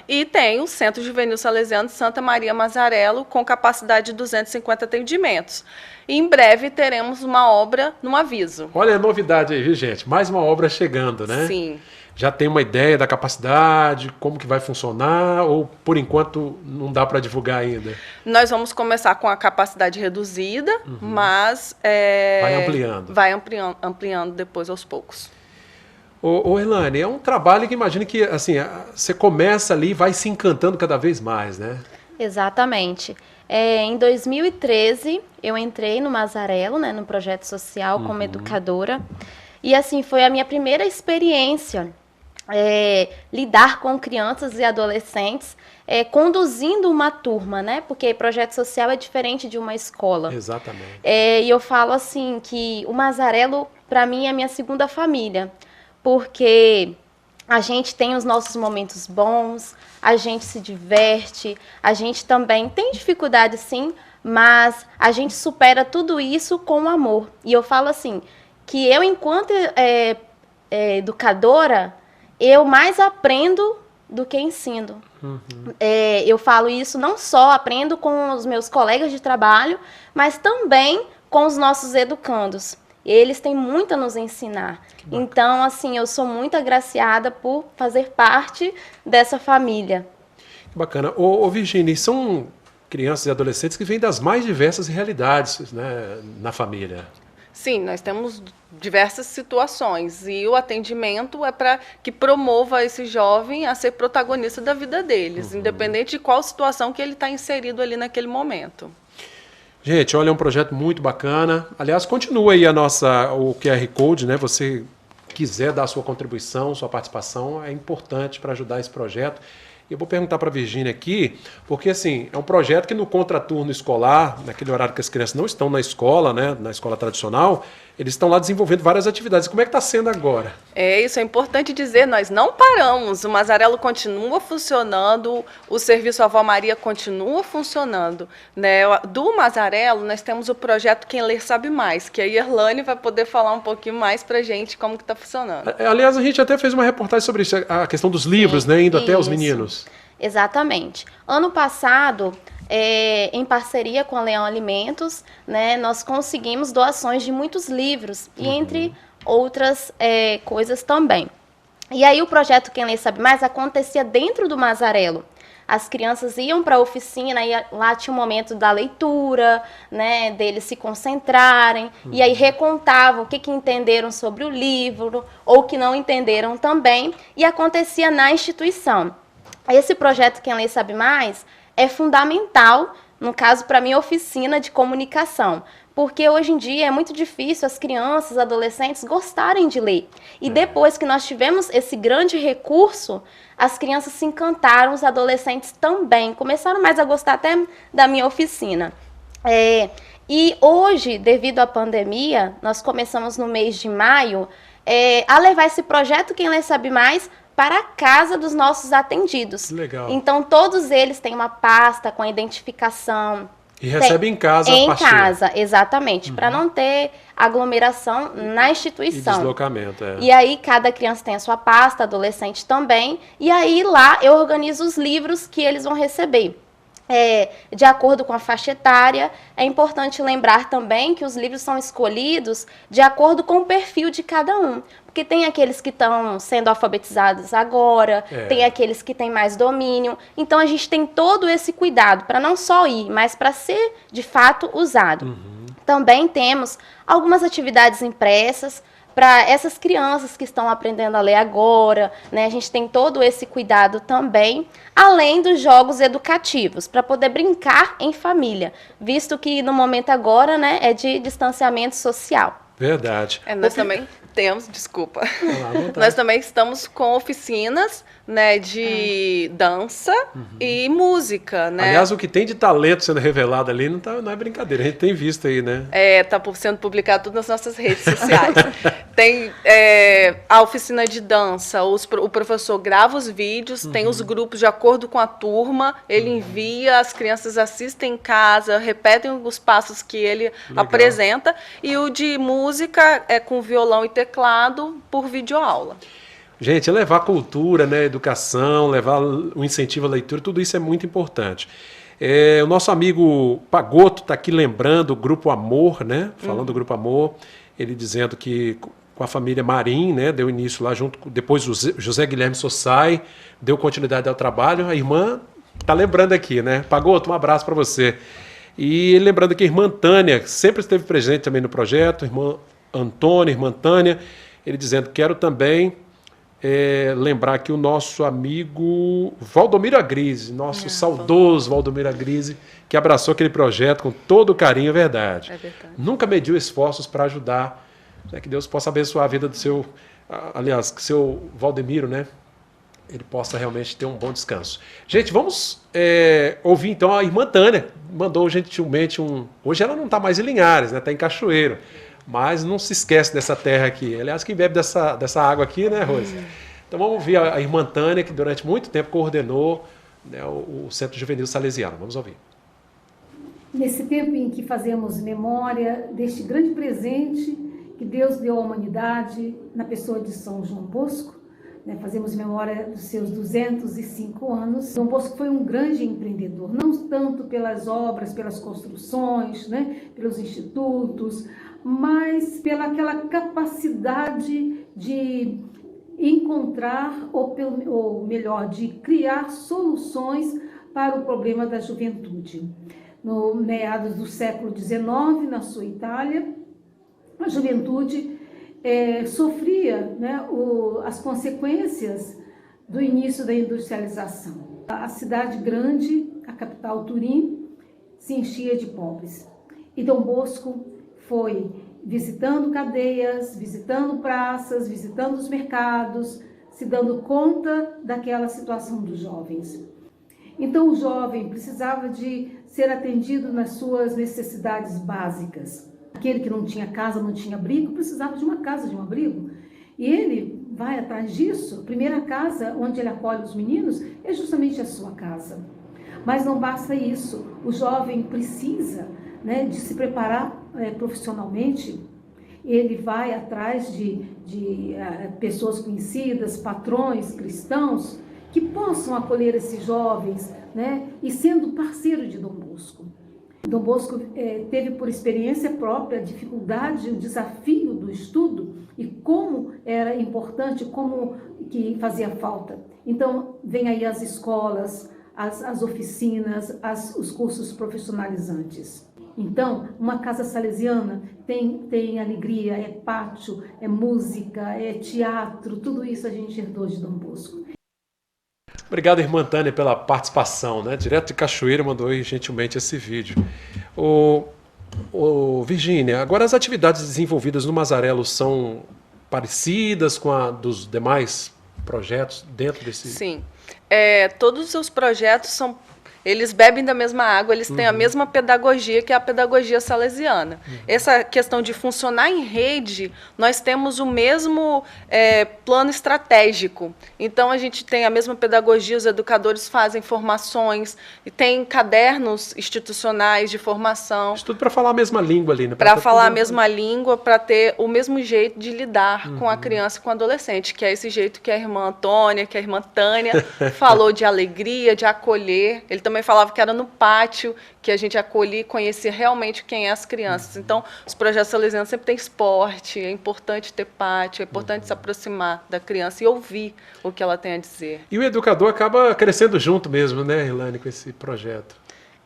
E tem o Centro Juvenil Salesiano de Santa Maria Mazarello, com capacidade de 250 atendimentos. E em breve teremos uma obra no Aviso.
Olha a novidade aí, viu, gente? Mais uma obra chegando, né?
Sim.
Já tem uma ideia da capacidade, como que vai funcionar, ou por enquanto não dá para divulgar ainda?
Nós vamos começar com a capacidade reduzida, mas vai ampliando depois aos poucos.
Ô Elane, é um trabalho que imagino que assim, você começa ali e vai se encantando cada vez mais, né?
Exatamente. Em 2013, eu entrei no Mazarello, né, no projeto social, como educadora. E assim, foi a minha primeira experiência lidar com crianças e adolescentes, conduzindo uma turma, né? Porque projeto social é diferente de uma escola.
Exatamente.
E eu falo assim que o Mazarello, para mim, é a minha segunda família. Porque a gente tem os nossos momentos bons, a gente se diverte, a gente também tem dificuldade sim, mas a gente supera tudo isso com amor. E eu falo assim, que eu enquanto educadora, eu mais aprendo do que ensino. Eu falo isso não só aprendo com os meus colegas de trabalho, mas também com os nossos educandos. Eles têm muito a nos ensinar. Então, assim, eu sou muito agraciada por fazer parte dessa família.
Bacana. Ô Virgínia, são crianças e adolescentes que vêm das mais diversas realidades, né, na família.
Sim, nós temos diversas situações e o atendimento é para que promova esse jovem a ser protagonista da vida deles, independente de qual situação que ele está inserido ali naquele momento.
Gente, olha, é um projeto muito bacana. Aliás, continua aí o QR Code, né? Você quiser dar a sua contribuição, sua participação, é importante para ajudar esse projeto. Eu vou perguntar para a Virgínia aqui, porque assim, é um projeto que no contraturno escolar, naquele horário que as crianças não estão na escola, né, na escola tradicional, eles estão lá desenvolvendo várias atividades. Como é que está sendo agora?
Isso é importante dizer, nós não paramos, o Mazarello continua funcionando, o Serviço Avó Maria continua funcionando. Né? Do Mazarello, nós temos o projeto Quem Lê Sabe Mais, que a Irlane vai poder falar um pouquinho mais para a gente como que está funcionando.
Aliás, a gente até fez uma reportagem sobre isso, a questão dos livros, né, indo até os meninos.
Exatamente. Ano passado, em parceria com a Leão Alimentos, né, nós conseguimos doações de muitos livros, e entre outras coisas também. E aí o projeto Quem Lê Sabe Mais acontecia dentro do Mazarello. As crianças iam para a oficina e lá tinha um momento da leitura, né, deles se concentrarem, e aí recontavam o que entenderam sobre o livro, ou que não entenderam também, e acontecia na instituição. Esse projeto Quem Lê Sabe Mais é fundamental, no caso, para a minha oficina de comunicação, porque hoje em dia é muito difícil as crianças, adolescentes gostarem de ler. E depois que nós tivemos esse grande recurso, as crianças se encantaram, os adolescentes também, começaram mais a gostar até da minha oficina. E hoje, devido à pandemia, nós começamos no mês de maio a levar esse projeto Quem Lê Sabe Mais para a casa dos nossos atendidos.
Legal.
Então, todos eles têm uma pasta com a identificação.
E recebe em casa a pastilha.
Em casa, exatamente, para não ter aglomeração na instituição.
E deslocamento,
E aí, cada criança tem a sua pasta, adolescente também, e aí lá eu organizo os livros que eles vão receber. De acordo com a faixa etária, é importante lembrar também que os livros são escolhidos de acordo com o perfil de cada um. Porque tem aqueles que estão sendo alfabetizados agora, tem aqueles que têm mais domínio. Então, a gente tem todo esse cuidado para não só ir, mas para ser, de fato, usado. Também temos algumas atividades impressas para essas crianças que estão aprendendo a ler agora, né? A gente tem todo esse cuidado também, além dos jogos educativos, para poder brincar em família, visto que no momento agora, né, é de distanciamento social.
Verdade.
Nós também temos, desculpa, nós também estamos com oficinas, né, de dança e música, né?
Aliás, o que tem de talento sendo revelado ali não é brincadeira, a gente tem visto aí, né?
Está sendo publicado tudo nas nossas redes sociais. Tem a oficina de dança, o professor grava os vídeos, tem os grupos de acordo com a turma, ele envia, as crianças assistem em casa, repetem os passos que ele apresenta, e o de música é com violão e teclado por videoaula.
Gente, levar cultura, né, educação, levar o incentivo à leitura, tudo isso é muito importante. O nosso amigo Pagoto está aqui lembrando o Grupo Amor, né? Falando do Grupo Amor, ele dizendo que com a família Marim, né, deu início lá junto, depois o José Guilherme Sossai, deu continuidade ao trabalho. A irmã está lembrando aqui, né? Pagoto, um abraço para você. E lembrando que a irmã Tânia sempre esteve presente também no projeto, irmã Antônia, irmã Tânia, ele dizendo, quero também lembrar aqui o nosso amigo Valdomiro Agrise, nosso saudoso Valdomiro Agrise, que abraçou aquele projeto com todo o carinho, é verdade. Nunca mediu esforços para ajudar, né, que Deus possa abençoar a vida do seu, aliás, que seu Valdemiro, né, ele possa realmente ter um bom descanso. Gente, vamos ouvir então a irmã Tânia, mandou gentilmente hoje ela não está mais em Linhares, né, está em Cachoeiro, mas não se esquece dessa terra aqui. Aliás, quem bebe dessa água aqui, né, Rose? Então vamos ouvir a irmã Tânia, que durante muito tempo coordenou, né, o Centro Juvenil Salesiano. Vamos ouvir.
Nesse tempo em que fazemos memória deste grande presente que Deus deu à humanidade na pessoa de São João Bosco, né, fazemos memória dos seus 205 anos. João Bosco foi um grande empreendedor, não tanto pelas obras, pelas construções, né, pelos institutos, mas pela aquela capacidade de encontrar, ou melhor, de criar soluções para o problema da juventude. No meados do século XIX, na sua Itália, a juventude sofria, né, as consequências do início da industrialização. A cidade grande, a capital Turim, se enchia de pobres. E Dom Bosco foi visitando cadeias, visitando praças, visitando os mercados, se dando conta daquela situação dos jovens. Então o jovem precisava de ser atendido nas suas necessidades básicas. Aquele que não tinha casa, não tinha abrigo, precisava de uma casa, de um abrigo. E ele vai atrás disso. A primeira casa onde ele acolhe os meninos é justamente a sua casa. Mas não basta isso. O jovem precisa, né, de se preparar profissionalmente. Ele vai atrás de pessoas conhecidas, patrões cristãos, que possam acolher esses jovens, né, e sendo parceiro de Dom Bosco. Dom Bosco teve por experiência própria a dificuldade, o desafio do estudo e como era importante, como que fazia falta. Então, vem aí as escolas, as oficinas, os cursos profissionalizantes. Então, uma casa salesiana tem alegria, é pátio, é música, é teatro, tudo isso a gente herdou de Dom Bosco.
Obrigado, irmã Tânia, pela participação, né? Direto de Cachoeira, mandou aí gentilmente esse vídeo. Virgínia, agora as atividades desenvolvidas no Mazarelo são parecidas com a dos demais projetos dentro desse...
Sim, todos os projetos eles bebem da mesma água, eles têm a mesma pedagogia, que é a pedagogia salesiana. Essa questão de funcionar em rede, nós temos o mesmo plano estratégico. Então, a gente tem a mesma pedagogia, os educadores fazem formações, e tem cadernos institucionais de formação.
Isso tudo para falar a mesma língua ali, né?
Para falar a mesma língua, para ter o mesmo jeito de lidar com a criança e com o adolescente, que é esse jeito que a irmã Antônia, que a irmã Tânia falou, de alegria, de acolher. Ele também falava que era no pátio que a gente acolhia e conhecia realmente quem é as crianças. Então, os projetos salesianos sempre têm esporte, é importante ter pátio, é importante se aproximar da criança e ouvir o que ela tem a dizer.
E o educador acaba crescendo junto mesmo, né, Ilane, com esse projeto.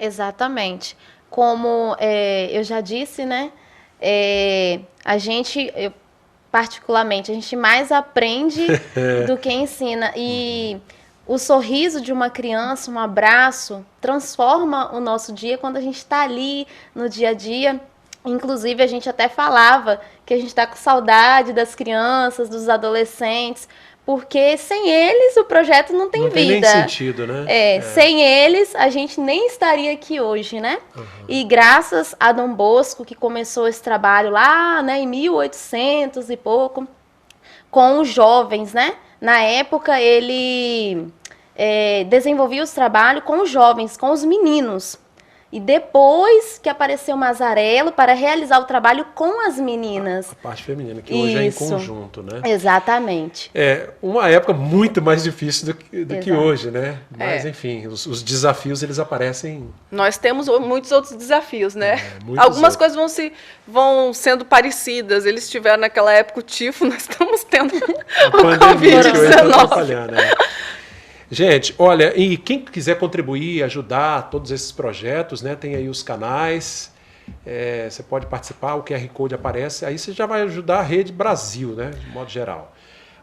Exatamente. Como eu já disse, né, particularmente, a gente mais aprende do que ensina. E o sorriso de uma criança, um abraço, transforma o nosso dia quando a gente está ali no dia a dia. Inclusive, a gente até falava que a gente está com saudade das crianças, dos adolescentes, porque sem eles o projeto não tem vida.
Não tem nem sentido, né?
Sem eles a gente nem estaria aqui hoje, né? E graças a Dom Bosco, que começou esse trabalho lá, né, em 1800 e pouco, com os jovens, né? Na época, ele desenvolvia os trabalhos com os jovens, com os meninos. E depois que apareceu o Mazarelo para realizar o trabalho com as meninas.
A parte feminina, que hoje é em conjunto, né?
Exatamente.
Uma época muito mais difícil do que hoje, né? Mas, enfim, os desafios, eles aparecem...
Nós temos muitos outros desafios, né? Algumas coisas vão sendo parecidas. Eles tiveram naquela época o tifo, nós estamos tendo o Covid-19.
Né? Gente, olha, e quem quiser contribuir, ajudar todos esses projetos, né, tem aí os canais, você pode participar, o QR Code aparece, aí você já vai ajudar a Rede Brasil, né, de modo geral.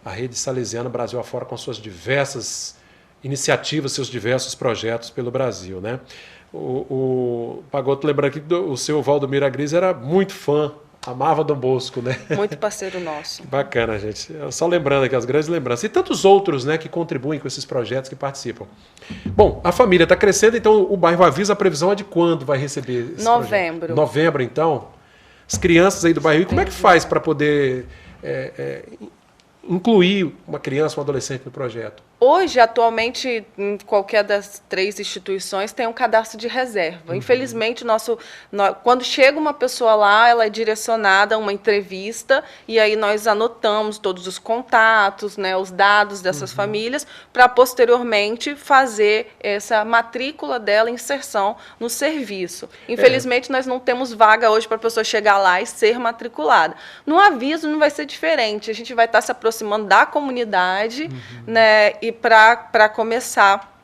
A Rede Salesiana Brasil afora com suas diversas iniciativas, seus diversos projetos pelo Brasil, né. O Pagotto, lembrando aqui, o seu Valdomiro Agris era muito fã, amava Dom Bosco, né?
Muito parceiro nosso.
Bacana, gente. Só lembrando aqui as grandes lembranças. E tantos outros, né, que contribuem com esses projetos, que participam. Bom, a família está crescendo, então o bairro avisa, a previsão é de quando vai receber esse
Novembro.
Projeto? Novembro, então. As crianças aí do bairro. E como é que faz para poder incluir uma criança, um adolescente no projeto?
Hoje, atualmente, em qualquer das 3 instituições, tem um cadastro de reserva. Infelizmente, quando chega uma pessoa lá, ela é direcionada a uma entrevista, e aí nós anotamos todos os contatos, né, os dados dessas famílias, para posteriormente fazer essa matrícula dela, inserção no serviço. Infelizmente, nós não temos vaga hoje para a pessoa chegar lá e ser matriculada. No aviso não vai ser diferente, a gente vai estar se aproximando da comunidade, né, e para começar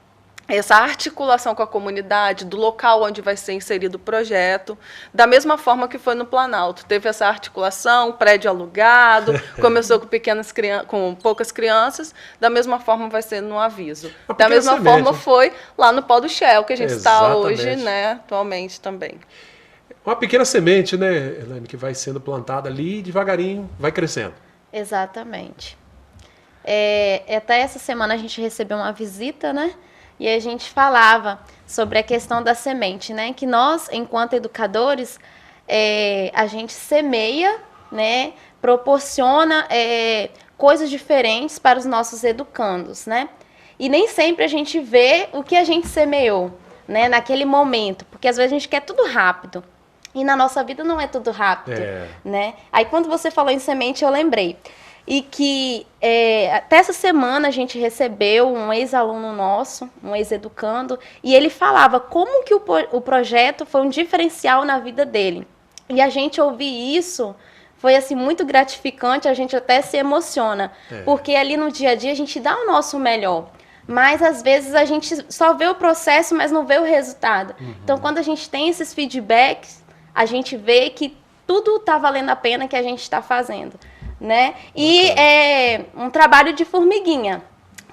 essa articulação com a comunidade, do local onde vai ser inserido o projeto, da mesma forma que foi no Planalto. Teve essa articulação, prédio alugado, começou com poucas crianças, da mesma forma vai ser no Aviso. Da mesma forma foi lá no Pó do Shell, que a gente está hoje, né, atualmente também.
Uma pequena semente, né, Elaine, que vai sendo plantada ali e devagarinho vai crescendo.
Exatamente. Até essa semana a gente recebeu uma visita, né? E a gente falava sobre a questão da semente, né? Que nós, enquanto educadores, a gente semeia, né? Proporciona coisas diferentes para os nossos educandos, né? E nem sempre a gente vê o que a gente semeou, né? Naquele momento, porque às vezes a gente quer tudo rápido. E na nossa vida não é tudo rápido, né? Aí quando você falou em semente, eu lembrei. E que até essa semana a gente recebeu um ex-aluno nosso, um ex-educando, e ele falava como que o projeto foi um diferencial na vida dele. E a gente ouvir isso foi assim muito gratificante, a gente até se emociona, porque ali no dia a dia a gente dá o nosso melhor. Mas às vezes a gente só vê o processo, mas não vê o resultado. Então quando a gente tem esses feedbacks, a gente vê que tudo está valendo a pena que a gente está fazendo. Né? E é um trabalho de formiguinha.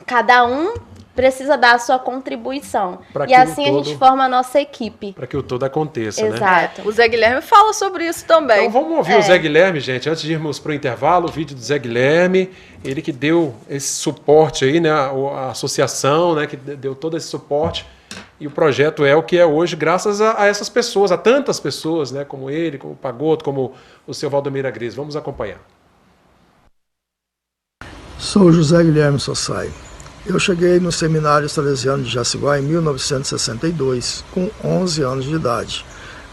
Cada um precisa dar a sua contribuição. E assim a gente forma a nossa equipe.
Para que o todo aconteça,
Exato.
O Zé Guilherme fala sobre isso também.
Então vamos ouvir o Zé Guilherme, gente. Antes de irmos para o intervalo, o vídeo do Zé Guilherme. Ele que deu esse suporte aí, né? A associação, né? Que deu todo esse suporte. E o projeto é o que é hoje, graças a essas pessoas, a tantas pessoas, né? Como ele, como o Pagotto, como o seu Valdomiro Gris. Vamos acompanhar.
Sou José Guilherme Sossai. Eu cheguei no Seminário Salesiano de Jaciguá em 1962, com 11 anos de idade.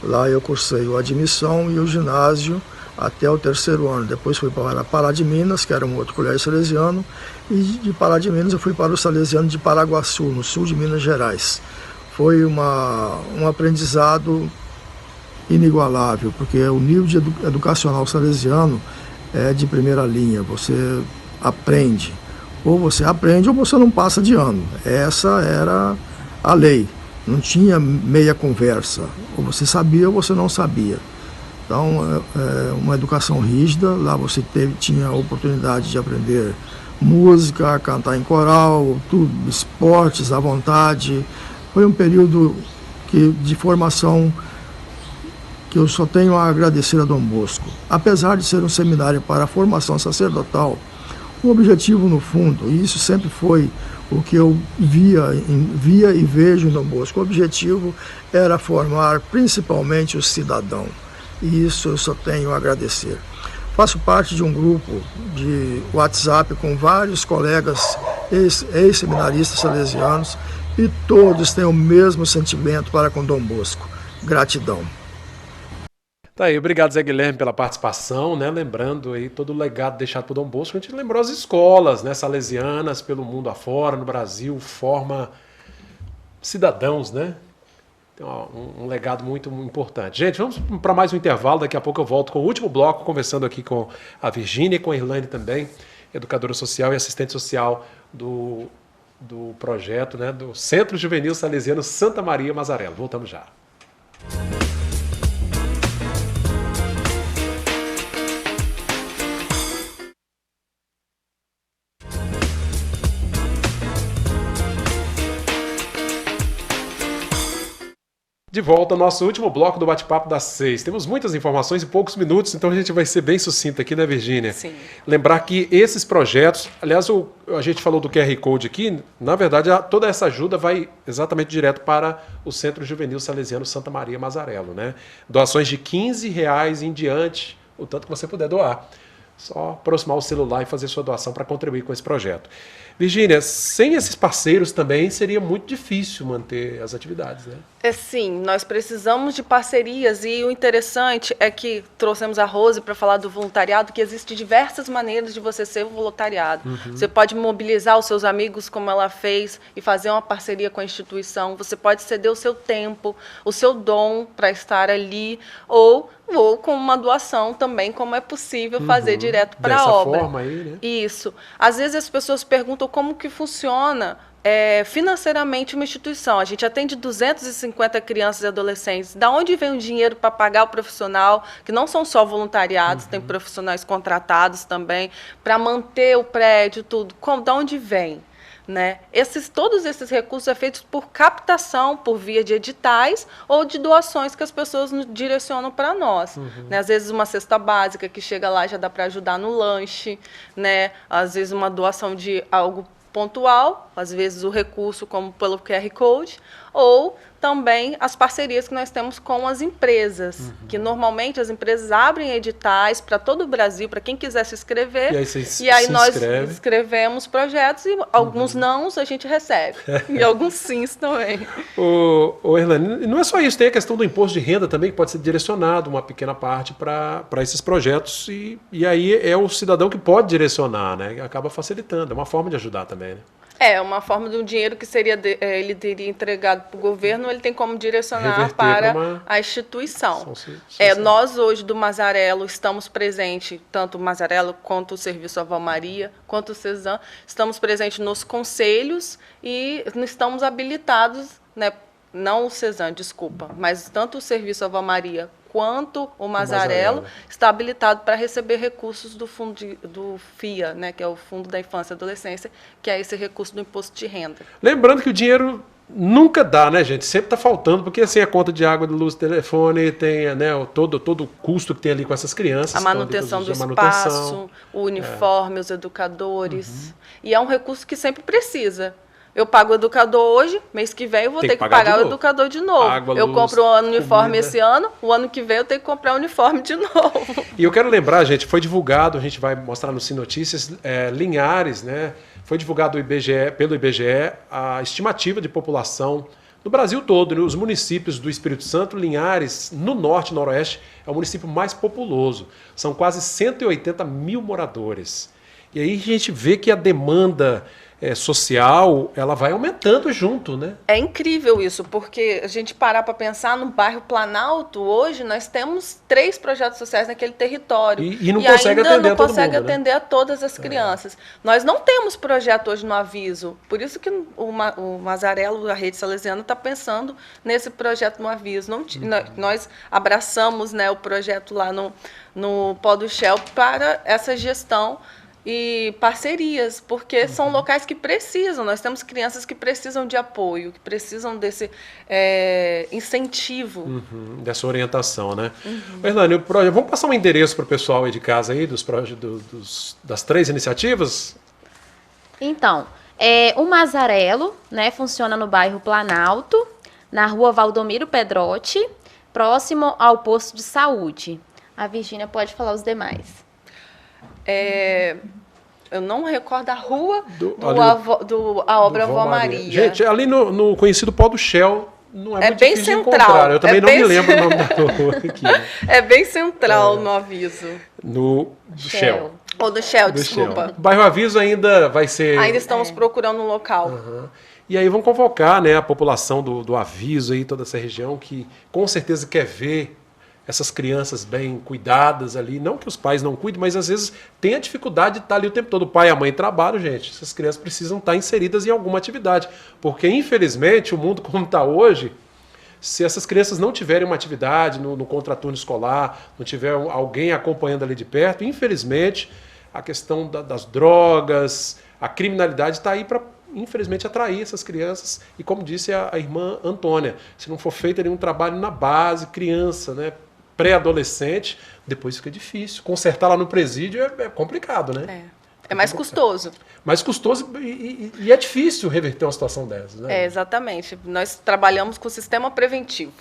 Lá eu cursei a admissão e o ginásio até o 3º ano. Depois fui para Pará de Minas, que era um outro colégio salesiano, e de Pará de Minas eu fui para o Salesiano de Paraguaçu, no sul de Minas Gerais. Foi um aprendizado inigualável, porque o nível educacional salesiano é de primeira linha. Você aprende, ou você aprende ou você não passa de ano. Essa era a lei, não tinha meia conversa, ou você sabia ou você não sabia. Então uma educação rígida. Lá você tinha a oportunidade de aprender música, cantar em coral, tudo, esportes à vontade. Foi um período de formação que eu só tenho a agradecer a Dom Bosco. Apesar de ser um seminário para a formação sacerdotal, o objetivo, no fundo, e isso sempre foi o que eu via e vejo em Dom Bosco, o objetivo era formar principalmente o cidadão. E isso eu só tenho a agradecer. Faço parte de um grupo de WhatsApp com vários colegas ex-seminaristas salesianos e todos têm o mesmo sentimento para com Dom Bosco. Gratidão.
Tá aí, obrigado Zé Guilherme pela participação, né? Lembrando aí todo o legado deixado por Dom Bosco. A gente lembrou as escolas, né, salesianas pelo mundo afora, no Brasil, forma cidadãos, né? Tem um legado muito importante. Gente, vamos para mais um intervalo, daqui a pouco eu volto com o último bloco, conversando aqui com a Virgínia e com a Irlane também, educadora social e assistente social do projeto, né, do Centro Juvenil Salesiano Santa Maria Mazarello. Voltamos já. De volta ao nosso último bloco do Bate-Papo das 6. Temos muitas informações em poucos minutos, então a gente vai ser bem sucinto aqui, né, Virgínia?
Sim.
Lembrar que esses projetos, aliás, a gente falou do QR Code aqui, na verdade, toda essa ajuda vai exatamente direto para o Centro Juvenil Salesiano Santa Maria Mazarello, né? Doações de R$15 em diante, o tanto que você puder doar. Só aproximar o celular e fazer sua doação para contribuir com esse projeto. Virgínia, sem esses parceiros também seria muito difícil manter as atividades, né?
Sim, nós precisamos de parcerias e o interessante é que trouxemos a Rose para falar do voluntariado, que existem diversas maneiras de você ser voluntariado. Você pode mobilizar os seus amigos, como ela fez, e fazer uma parceria com a instituição. Você pode ceder o seu tempo, o seu dom para estar ali, ou com uma doação também, como é possível fazer direto para a obra.
Dessa forma aí, né?
Isso. Às vezes as pessoas perguntam como que funciona financeiramente uma instituição. A gente atende 250 crianças e adolescentes. Da onde vem o dinheiro para pagar o profissional, que não são só voluntariados, tem profissionais contratados também, para manter o prédio, tudo. Da onde vem? Né? Todos esses recursos são feitos por captação, por via de editais ou de doações que as pessoas direcionam para nós. Né? Às vezes uma cesta básica que chega lá já dá para ajudar no lanche, né? Às vezes uma doação de algo pontual, às vezes o recurso como pelo QR Code, ou também as parcerias que nós temos com as empresas, que normalmente as empresas abrem editais para todo o Brasil, para quem quiser se inscrever, e aí nós escrevemos projetos e alguns nãos a gente recebe, e alguns sims também.
Ô Erlane, não é só isso, tem a questão do imposto de renda também, que pode ser direcionado uma pequena parte para esses projetos, e aí é o cidadão que pode direcionar, né? Acaba facilitando, é uma forma de ajudar também, né?
Uma forma de um dinheiro que ele teria entregado para o governo, ele tem como direcionar
reverter
para a instituição. Nós hoje do Mazarello estamos presentes, tanto o Mazarello quanto o Serviço Ave Maria, quanto o CESAM, estamos presentes nos conselhos e estamos habilitados, né, não o CESAM, desculpa, mas tanto o Serviço Ave Maria quanto o Mazarello está habilitado para receber recursos do fundo do FIA, né, que é o Fundo da Infância e Adolescência, que é esse recurso do imposto de renda.
Lembrando que o dinheiro nunca dá, né, gente? Sempre está faltando, porque assim a conta de água, de luz, telefone, tem, né, todo o custo que tem ali com essas crianças.
A manutenção do espaço, o uniforme, os educadores. E é um recurso que sempre precisa. Eu pago o educador hoje, mês que vem eu vou ter que pagar o educador de novo.
Água,
eu
luz,
compro o uniforme
comida.
Esse ano, o ano que vem eu tenho que comprar o uniforme de novo.
E eu quero lembrar, gente, foi divulgado, a gente vai mostrar no Sim Notícias, Linhares, né? Foi divulgado pelo IBGE a estimativa de população no Brasil todo, né? Os municípios do Espírito Santo, Linhares, no norte e noroeste, é o município mais populoso. São quase 180 mil moradores. E aí a gente vê que a demanda social, ela vai aumentando junto, né?
É incrível isso, porque a gente parar para pensar no bairro Planalto, hoje nós temos 3 projetos sociais naquele território.
E não consegue atender a todo mundo,
atender a todas as crianças. Nós não temos projeto hoje no Aviso, por isso que o Mazarello, a Rede Salesiana, está pensando nesse projeto no Aviso. Nós abraçamos, né, o projeto lá no Pó do Shell para essa gestão e parcerias, porque são locais que precisam, nós temos crianças que precisam de apoio, que precisam desse incentivo.
Dessa orientação, né? Erlane, vamos passar um endereço para o pessoal aí de casa aí, das 3 iniciativas?
Então, o Mazarello, né, funciona no bairro Planalto, na rua Valdomiro Pedrotti, próximo ao posto de saúde. A Virgínia pode falar os demais.
Eu não recordo a rua a obra Avó Maria.
Gente, ali no conhecido Pó do Shell, não é muito
bem
difícil
central.
de encontrar. Eu também não me lembro o nome da rua aqui. Né?
É bem central no Aviso.
No Shell.
Ou do Shell, desculpa.
Shell. O bairro Aviso ainda vai ser...
Ainda estamos procurando um local.
E aí vão convocar, né, a população do Aviso, aí, toda essa região, que com certeza quer ver essas crianças bem cuidadas ali, não que os pais não cuidem, mas às vezes tem a dificuldade de estar ali o tempo todo. O pai e a mãe trabalham, gente. Essas crianças precisam estar inseridas em alguma atividade. Porque, infelizmente, o mundo como está hoje, se essas crianças não tiverem uma atividade no contraturno escolar, não tiver alguém acompanhando ali de perto, infelizmente, a questão das drogas, a criminalidade está aí para, infelizmente, atrair essas crianças. E como disse a irmã Antônia, se não for feito nenhum trabalho na base, criança, né, pré-adolescente, depois fica difícil. Consertar lá no presídio é complicado, né?
É mais custoso.
Mais custoso e é difícil reverter uma situação dessas, né?
Exatamente. Nós trabalhamos com o sistema preventivo.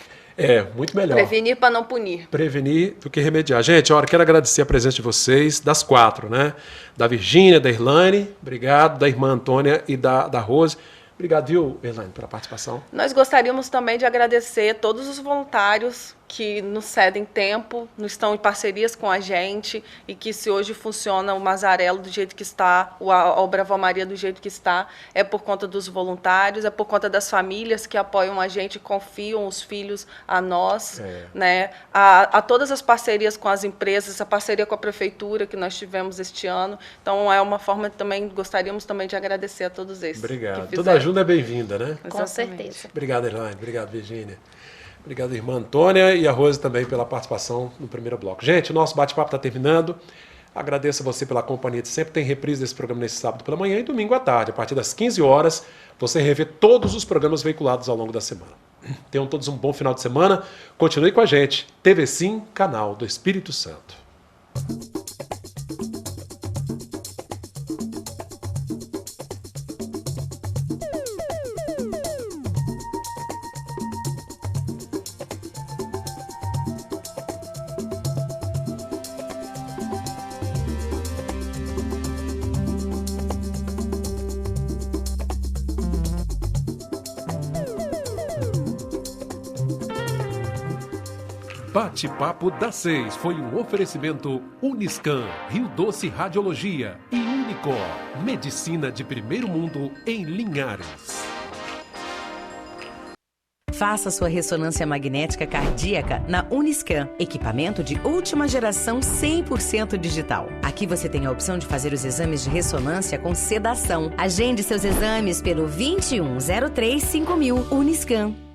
Muito melhor.
Prevenir para não punir.
Prevenir do que remediar. Gente, quero agradecer a presença de vocês, das 4, né? Da Virgínia, da Erlane, obrigado, da irmã Antônia e da Rose. Obrigado, viu, Erlane, pela participação.
Nós gostaríamos também de agradecer todos os voluntários que nos cedem tempo, não estão em parcerias com a gente, e que se hoje funciona o Mazarelo do jeito que está, a Bravo Maria do jeito que está, é por conta dos voluntários, é por conta das famílias que apoiam a gente, confiam os filhos a nós, né? A todas as parcerias com as empresas, a parceria com a prefeitura que nós tivemos este ano. Então, é uma forma também, gostaríamos também de agradecer a todos esses.
Obrigado. Toda ajuda é bem-vinda, né?
Com certeza.
Obrigado, Elaine. Obrigado, Virgínia. Obrigado, irmã Antônia, e a Rose também pela participação no primeiro bloco. Gente, o nosso bate-papo está terminando. Agradeço a você pela companhia de sempre. Tem reprise desse programa nesse sábado pela manhã e domingo à tarde. A partir das 15 horas, você revê todos os programas veiculados ao longo da semana. Tenham todos um bom final de semana. Continue com a gente. TV Sim, canal do Espírito Santo. Bate-papo das 6 foi um oferecimento Uniscan, Rio Doce Radiologia e Unicor, medicina de primeiro mundo em Linhares.
Faça sua ressonância magnética cardíaca na Uniscan, equipamento de última geração 100% digital. Aqui você tem a opção de fazer os exames de ressonância com sedação. Agende seus exames pelo 2103 5000 Uniscan.